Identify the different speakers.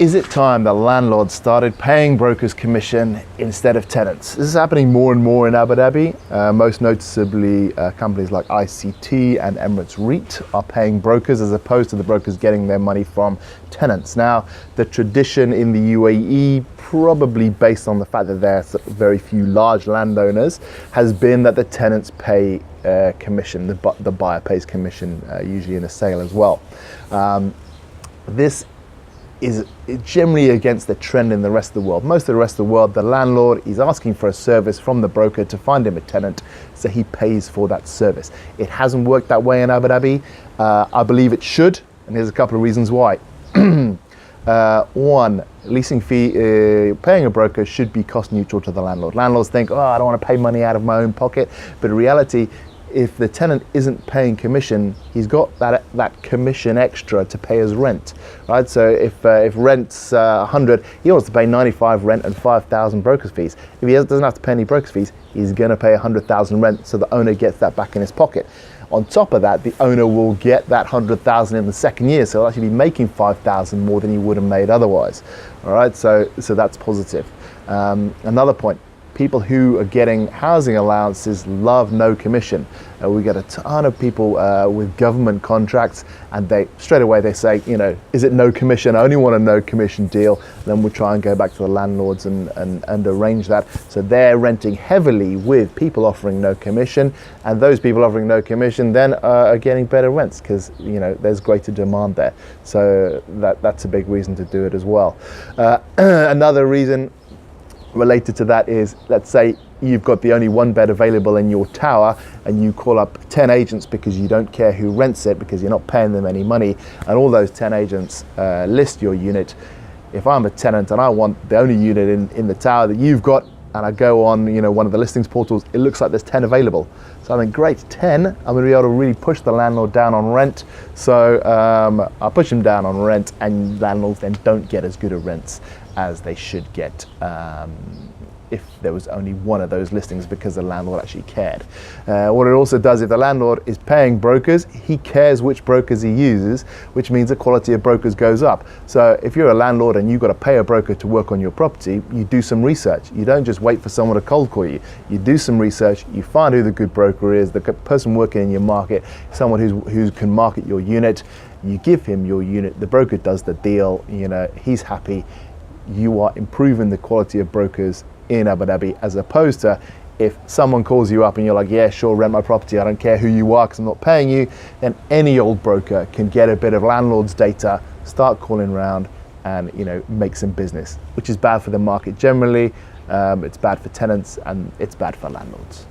Speaker 1: Is it time that landlords started paying brokers commission instead of tenants? This is happening more and more in Abu Dhabi. Most noticeably, companies like ICT and Emirates REIT are paying brokers as opposed to the brokers getting their money from tenants. Now, the tradition in the UAE, probably based on the fact that there are very few large landowners, has been that the tenants pay commission, the buyer pays commission, usually in a sale as well. This is generally against the trend in the rest of the world. Most of the rest of the world, the landlord is asking for a service from the broker to find him a tenant, so he pays for that service. It hasn't worked that way in Abu Dhabi. I believe it should, and here's a couple of reasons why. One, leasing fee, paying a broker should be cost neutral to the landlord. Landlords think, oh, I don't want to pay money out of my own pocket, but in reality, if the tenant isn't paying commission, he's got that commission extra to pay as rent, right? So if rent's 100, he wants to pay 95 rent and 5,000 brokers fees. If he doesn't have to pay any brokers fees, he's going to pay 100,000 rent, so the owner gets that back in his pocket. On top of that, the owner will get that 100,000 in the second year, so he'll actually be making 5,000 more than he would have made otherwise. All right, so that's positive. Another point. People who are getting housing allowances love no commission. We get a ton of people with government contracts, and straight away they say, you know, is it no commission? I only want a no commission deal. Then we'll try and go back to the landlords and arrange that. So they're renting heavily with people offering no commission, and those people offering no commission then are getting better rents because, you know, there's greater demand there. So that's a big reason to do it as well. Another reason related to that is, let's say you've got the only one bed available in your tower and you call up 10 agents because you don't care who rents it because you're not paying them any money, and all those 10 agents list your unit. If I'm a tenant and I want the only unit in the tower that you've got, and I go on, you know, one of the listings portals, it looks like there's 10 available. So I think, great, 10, I'm gonna be able to really push the landlord down on rent. So I'll push him down on rent, and landlords then don't get as good a rents as they should get if there was only one of those listings because the landlord actually cared. What it also does, if the landlord is paying brokers, he cares which brokers he uses, which means the quality of brokers goes up. So if you're a landlord and you've got to pay a broker to work on your property, you do some research. You don't just wait for someone to cold call you. You do some research, you find who the good broker is, the person working in your market, someone who can market your unit. You give him your unit, the broker does the deal, you know, he's happy. You are improving the quality of brokers in Abu Dhabi, as opposed to if someone calls you up and you're like, yeah, sure, rent my property, I don't care who you are because I'm not paying you, then any old broker can get a bit of landlord's data, start calling around and, you know, make some business, which is bad for the market generally, it's bad for tenants, and it's bad for landlords.